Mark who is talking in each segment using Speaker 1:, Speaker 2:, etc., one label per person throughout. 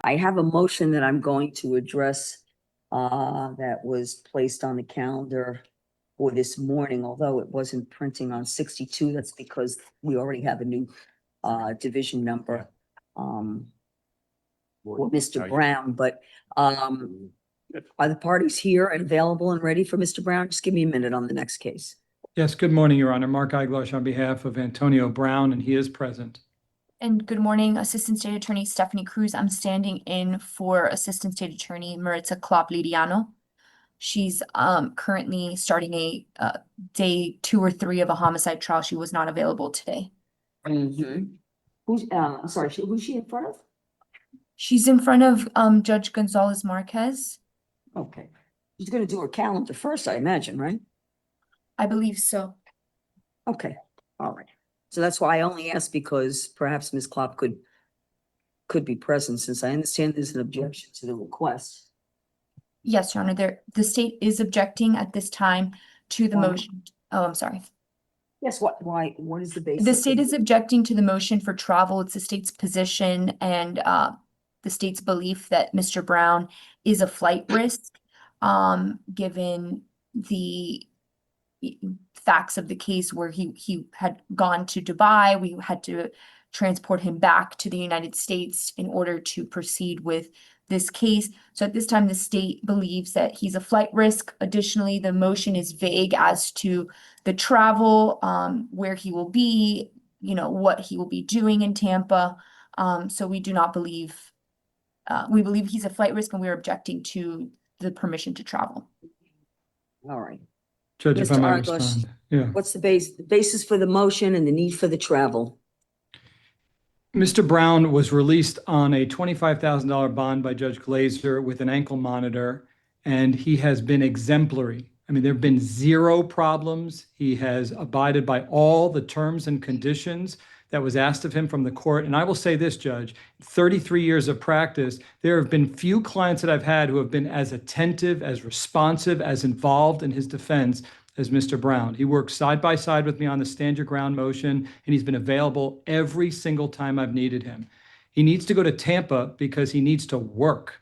Speaker 1: I have a motion that I'm going to address that was placed on the calendar for this morning, although it wasn't printing on 62. That's because we already have a new division number for Mr. Brown. But are the parties here and available and ready for Mr. Brown? Just give me a minute on the next case.
Speaker 2: Yes, good morning, Your Honor. Mark Eiglosh on behalf of Antonio Brown, and he is present.
Speaker 3: And good morning, Assistant State Attorney Stephanie Cruz. I'm standing in for Assistant State Attorney Maritza Klopp-Liriano. She's currently starting a day 2 or 3 of a homicide trial. She was not available today.
Speaker 1: Who's I'm sorry, who's she in front of?
Speaker 3: She's in front of Judge Gonzalez Marquez.
Speaker 1: Okay. She's gonna do her calendar first, I imagine, right?
Speaker 3: I believe so.
Speaker 1: Okay, all right. So that's why I only asked, because perhaps Ms. Klopp could be present, since I understand there's an objection to the request.
Speaker 3: Yes, Your Honor. The state is objecting at this time to the
Speaker 1: Why?
Speaker 3: motion. Oh, I'm sorry.
Speaker 1: Yes, what is the basis?
Speaker 3: The state is objecting to the motion for travel. It's the state's position and the state's belief that Mr. Brown is a flight risk, given the facts of the case where he had gone to Dubai. We had to transport him back to the United States in order to proceed with this case. So at this time, the state believes that he's a flight risk. Additionally, the motion is vague as to the travel, where he will be, what he will be doing in Tampa. So we do not believe, we believe he's a flight risk, and we're objecting to the permission to travel.
Speaker 1: All right.
Speaker 2: Judge, if I
Speaker 1: Mr.
Speaker 2: might
Speaker 1: Eiglosh,
Speaker 2: respond. Yeah.
Speaker 1: what's the basis for the motion and the need for the travel?
Speaker 2: Mr. Brown was released on a $25,000 bond by Judge Glazer with an ankle monitor, and he has been exemplary. I mean, there have been 0 problems. He has abided by all the terms and conditions that was asked of him from the court. And I will say this, Judge, 33 years of practice, there have been few clients that I've had who have been as attentive, as responsive, as involved in his defense as Mr. Brown. He works side by side with me on the stand your ground motion, and he's been available every single time I've needed him. He needs to go to Tampa because he needs to work.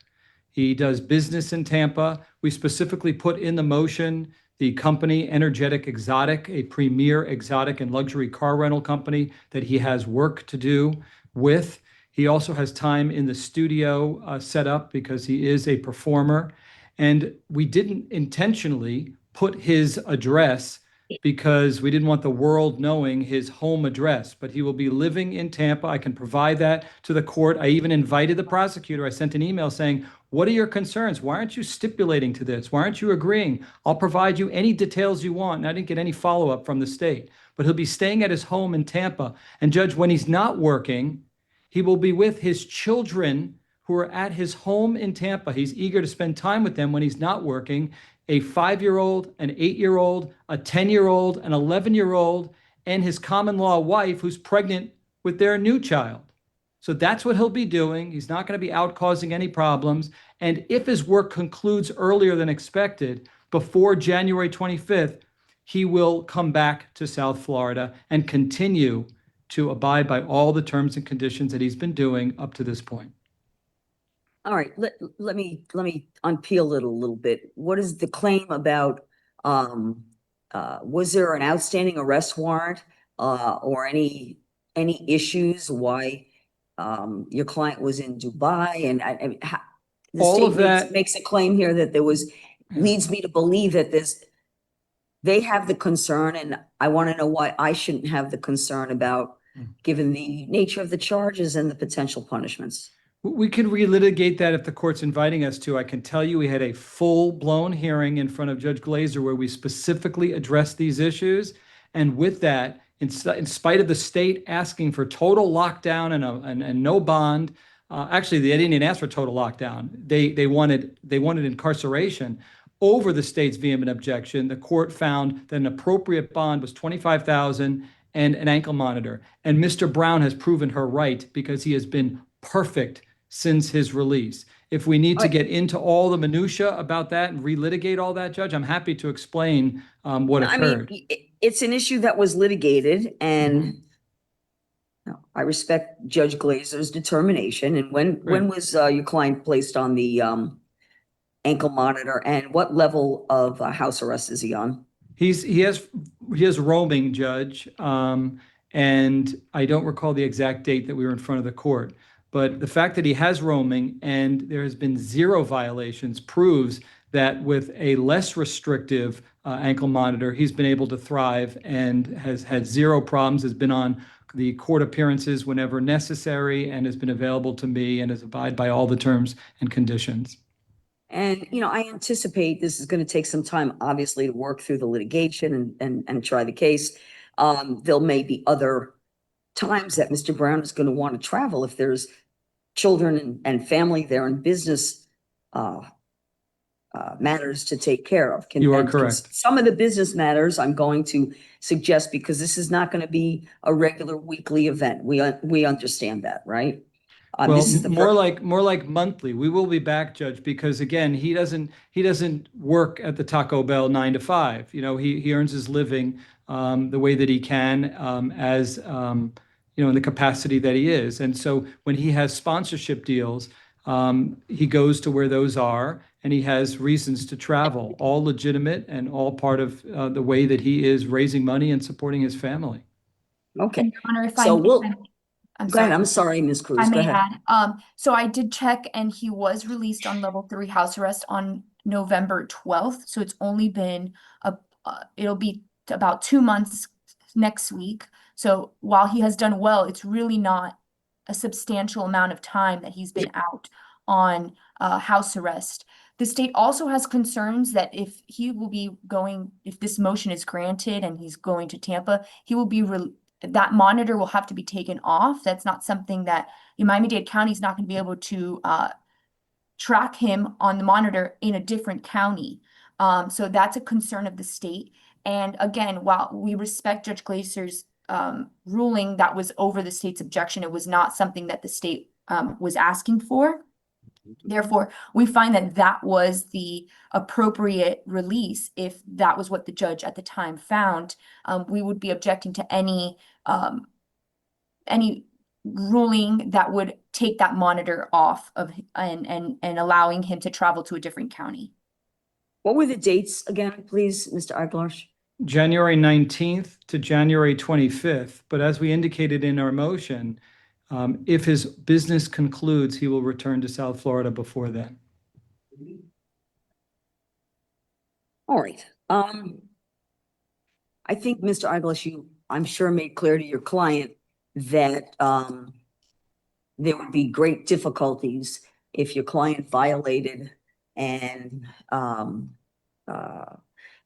Speaker 2: He does business in Tampa. We specifically put in the motion the company Energetic Exotic, a premier exotic and luxury car rental company that he has work to do with. He also has time in the studio set up because he is a performer. And we didn't intentionally put his address because we didn't want the world knowing his home address, but he will be living in Tampa. I can provide that to the court. I even invited the prosecutor. I sent an email saying, what are your concerns? Why aren't you stipulating to this? Why aren't you agreeing? I'll provide you any details you want. And I didn't get any follow-up from the state, but he'll be staying at his home in Tampa. And Judge, when he's not working, he will be with his children who are at his home in Tampa. He's eager to spend time with them when he's not working. A 5-year-old, an 8-year-old, a 10-year-old, an 11-year-old, and his common law wife who's pregnant with their new child. So that's what he'll be doing. He's not going to be out causing any problems. And if his work concludes earlier than expected, before January 25th, he will come back to South Florida and continue to abide by all the terms and conditions that he's been doing up to this point.
Speaker 1: All right, let me unpeel it a little bit. What is the claim about, was there an outstanding arrest warrant or any issues why your client was in Dubai? And the
Speaker 2: all
Speaker 1: state
Speaker 2: of that
Speaker 1: makes a claim here that there was, leads me to believe that they have the concern, and I want to know why I shouldn't have the concern about, given the nature of the charges and the potential punishments.
Speaker 2: We could relitigate that if the court's inviting us to. I can tell you we had a full-blown hearing in front of Judge Glazer where we specifically addressed these issues. And with that, in spite of the state asking for total lockdown and no bond, actually they didn't even ask for total lockdown. They wanted incarceration. Over the state's vehement objection, the court found that an appropriate bond was $25,000 and an ankle monitor. And Mr. Brown has proven her right because he has been perfect since his release. If we need to get into all the minutia about that and relitigate all that, Judge, I'm happy to explain what occurred.
Speaker 1: I mean, it's an issue that was litigated, and No, I respect Judge Glazer's determination. And when was your client placed on the ankle monitor, and what level of house arrest is he on?
Speaker 2: He has roaming, Judge, and I don't recall the exact date that we were in front of the court. But the fact that he has roaming and there has been 0 violations proves that with a less restrictive ankle monitor, he's been able to thrive and has had 0 problems, has been on the court appearances whenever necessary, and has been available to me and has abided by all the terms and conditions.
Speaker 1: And, I anticipate this is going to take some time, obviously, to work through the litigation and try the case. There may be other times that Mr. Brown is going to want to travel if there's children and family there and business matters to take care of.
Speaker 2: You are correct.
Speaker 1: Some of the business matters I'm going to suggest, because this is not going to be a regular weekly event. We understand that, right?
Speaker 2: Well,
Speaker 1: This is the
Speaker 2: more like monthly. We will be back, Judge, because again, he doesn't work at the Taco Bell 9 to 5. He earns his living the way that he can, as in the capacity that he is. And so when he has sponsorship deals, he goes to where those are, and he has reasons to travel, all legitimate and all part of the way that he is raising money and supporting his family.
Speaker 1: Okay.
Speaker 3: And Your Honor, if
Speaker 1: So
Speaker 3: I'm
Speaker 1: go ahead.
Speaker 3: sorry.
Speaker 1: I'm sorry, Ms. Cruz.
Speaker 3: I
Speaker 1: Go
Speaker 3: may
Speaker 1: ahead.
Speaker 3: add, so I did check and he was released on level 3 house arrest on November 12th. So it's only been it'll be about 2 months next week. So while he has done well, it's really not a substantial amount of time that he's been out on house arrest. The state also has concerns that if this motion is granted and he's going to Tampa, he will be that monitor will have to be taken off. That's not something that Miami-Dade County is not going to be able to track him on the monitor in a different county. So that's a concern of the state. And again, while we respect Judge Glazer's ruling, that was over the state's objection. It was not something that the state was asking for. Therefore, we find that that was the appropriate release. If that was what the judge at the time found, we would be objecting to any ruling that would take that monitor off of and allowing him to travel to a different county.
Speaker 1: What were the dates again, please, Mr. Aguilar?
Speaker 2: January 19th to January 25th. But as we indicated in our motion, if his business concludes, he will return to South Florida before then.
Speaker 1: All right. I think, Mr. Aguilar, I'm sure made clear to your client that there would be great difficulties if your client violated, and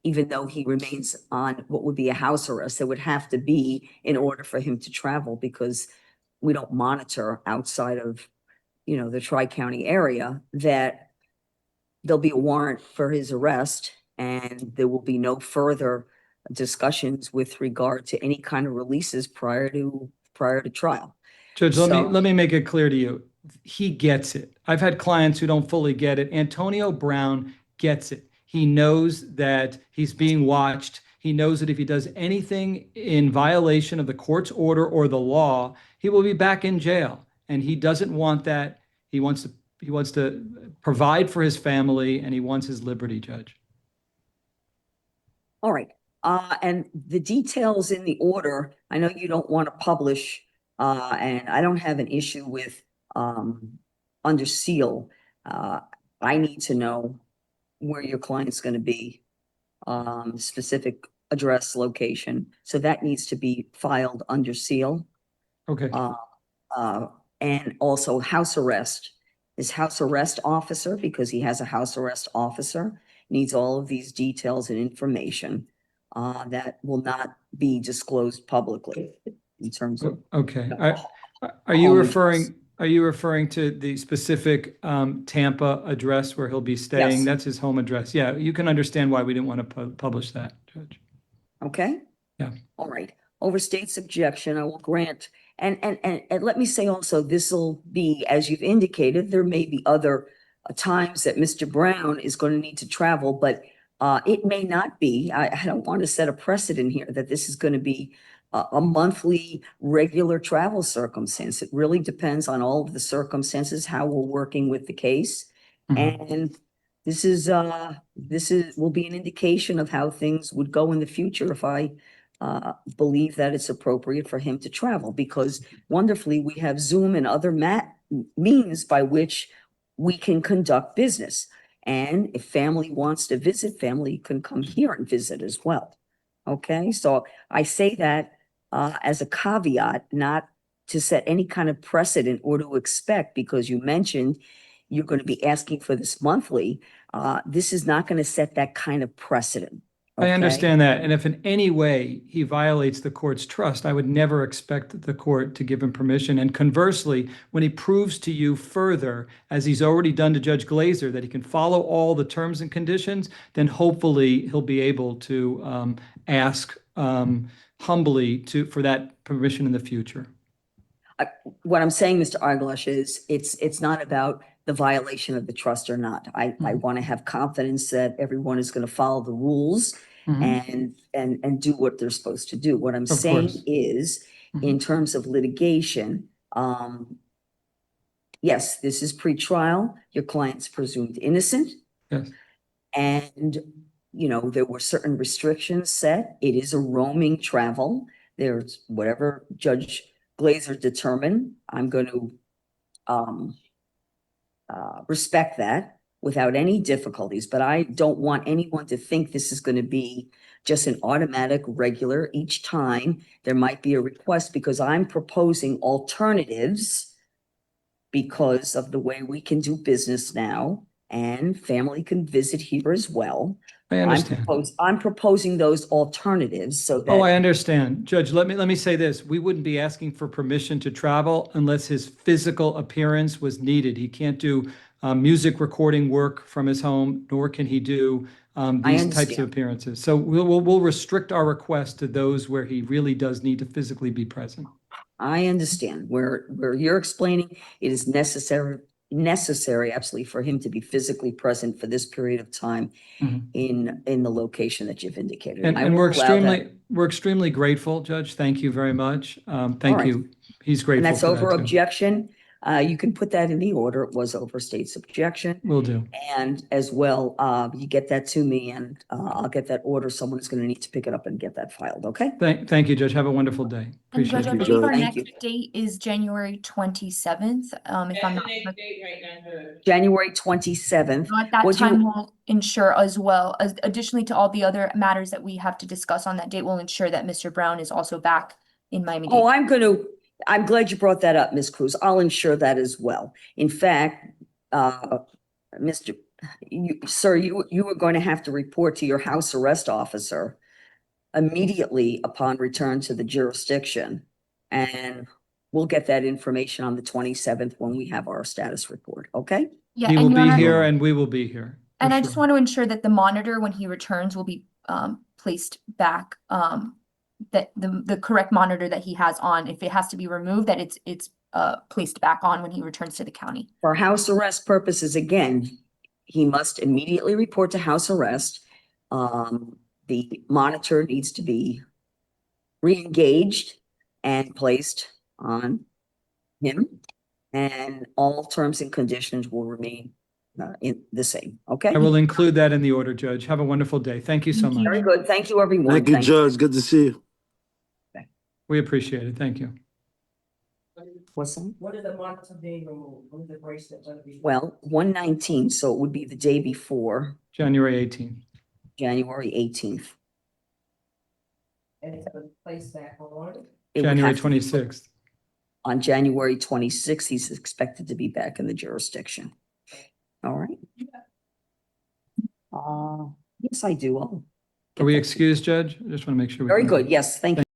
Speaker 1: even though he remains on what would be a house arrest, there would have to be in order for him to travel, because we don't monitor outside of, the Tri-County area, that there'll be a warrant for his arrest and there will be no further discussions with regard to any kind of releases prior to trial.
Speaker 2: Judge, let me make it clear to you. He gets it. I've had clients who don't fully get it. Antonio Brown gets it. He knows that he's being watched. He knows that if he does anything in violation of the court's order or the law, he will be back in jail. And he doesn't want that. He wants to provide for his family, and he wants his liberty, Judge.
Speaker 1: All right. And the details in the order, I know you don't want to publish, and I don't have an issue with under seal. I need to know where your client's going to be, specific address, location. So that needs to be filed under seal.
Speaker 2: Okay.
Speaker 1: And also house arrest. His house arrest officer, because he has a house arrest officer, needs all of these details and information that will not be disclosed publicly in terms of.
Speaker 2: Okay. Are you referring to the specific Tampa address where he'll be staying?
Speaker 1: Yes.
Speaker 2: That's his home address. Yeah, you can understand why we didn't want to publish that, Judge.
Speaker 1: Okay.
Speaker 2: Yeah.
Speaker 1: All right. Over state's objection, I will grant. And let me say also, this will be, as you've indicated, there may be other times that Mr. Brown is going to need to travel, but it may not be. I don't want to set a precedent here that this is going to be a monthly regular travel circumstance. It really depends on all of the circumstances, how we're working with the case.
Speaker 2: Mhm.
Speaker 1: And this will be an indication of how things would go in the future if I believe that it's appropriate for him to travel, because wonderfully, we have Zoom and other means by which we can conduct business. And if family wants to visit, family can come here and visit as well. Okay, so I say that as a caveat, not to set any kind of precedent or to expect, because you mentioned you're going to be asking for this monthly. This is not going to set that kind of precedent.
Speaker 2: I
Speaker 1: Okay?
Speaker 2: understand that. And if in any way he violates the court's trust, I would never expect the court to give him permission. And conversely, when he proves to you further, as he's already done to Judge Glazer, that he can follow all the terms and conditions, then hopefully he'll be able to ask humbly for that permission in the future.
Speaker 1: What I'm saying, Mr. Argulash, is it's not about the violation of the trust or not. I want to have confidence that everyone is going to follow the rules and do what they're supposed to do. What I'm saying
Speaker 2: course.
Speaker 1: is, in terms of litigation, yes, this is pre-trial. Your client's presumed innocent.
Speaker 2: Yes.
Speaker 1: And, there were certain restrictions set. It is a roaming travel. There's whatever Judge Glazer determined. I'm going to respect that without any difficulties, but I don't want anyone to think this is going to be just an automatic regular each time there might be a request, because I'm proposing alternatives because of the way we can do business now, and family can visit here as well.
Speaker 2: I understand.
Speaker 1: I'm proposing those alternatives so that.
Speaker 2: Oh, I understand. Judge, let me say this. We wouldn't be asking for permission to travel unless his physical appearance was needed. He can't do music recording work from his home, nor can he do these types of
Speaker 1: understand.
Speaker 2: appearances. So we'll restrict our request to those where he really does need to physically be present.
Speaker 1: I understand where you're explaining it is necessary absolutely for him to be physically present for this period of time in the location that you've indicated. I
Speaker 2: And
Speaker 1: will allow that.
Speaker 2: we're extremely grateful, Judge. Thank you very much. Thank
Speaker 1: right.
Speaker 2: you. He's grateful.
Speaker 1: And that's
Speaker 2: for
Speaker 1: over
Speaker 2: that too.
Speaker 1: objection. You can put that in the order. It was over state's objection.
Speaker 2: Will do.
Speaker 1: And as well, you get that to me, and I'll get that order. Someone's going to need to pick it up and get that filed. Okay.
Speaker 2: Thank you, Judge. Have a wonderful day.
Speaker 3: And
Speaker 2: Appreciate
Speaker 3: Judge, I
Speaker 2: you.
Speaker 3: believe our
Speaker 1: Thank
Speaker 3: next
Speaker 1: you.
Speaker 3: date is January 27th. If I'm not
Speaker 1: January 27th.
Speaker 3: at that
Speaker 1: Would you-
Speaker 3: time, we'll ensure as well, as additionally to all the other matters that we have to discuss on that date, we'll ensure that Mr. Brown is also back in Miami-Dade.
Speaker 1: Oh, I'm glad you brought that up, Ms. Cruz. I'll ensure that as well. In fact, sir, you were going to have to report to your house arrest officer immediately upon return to the jurisdiction. And we'll get that information on the 27th when we have our status report, okay?
Speaker 3: Yeah,
Speaker 2: He
Speaker 3: and
Speaker 2: will
Speaker 3: Your
Speaker 2: be
Speaker 3: Honor,
Speaker 2: here and we will be here. for
Speaker 3: and I just
Speaker 2: sure.
Speaker 3: want to ensure that the monitor, when he returns, will be placed back, that the correct monitor that he has on. If it has to be removed, that it's placed back on when he returns to the county.
Speaker 1: For house arrest purposes, again, he must immediately report to house arrest. The monitor needs to be re-engaged and placed on him, and all terms and conditions will remain in the same, okay?
Speaker 2: I will include that in the order, Judge. Have a wonderful day. Thank you so
Speaker 3: Thank you.
Speaker 2: much.
Speaker 1: Very good. Thank you, everyone.
Speaker 4: Thank you, Judge. Good to see you.
Speaker 2: We appreciate it. Thank you.
Speaker 1: What's that?
Speaker 5: What are the months of being removed? What is the bracelet gonna be?
Speaker 1: Well, 119, so it would be the day before,
Speaker 2: January 18th.
Speaker 1: January 18th.
Speaker 5: And it's been placed back on.
Speaker 1: It would
Speaker 2: January
Speaker 1: have to be
Speaker 2: 26th.
Speaker 1: On January 26th, he's expected to be back in the jurisdiction. All right. Yes, I do. I'll
Speaker 2: Are we
Speaker 1: get that.
Speaker 2: excused, Judge? I just want to make sure.
Speaker 1: Very good. Yes, thank you.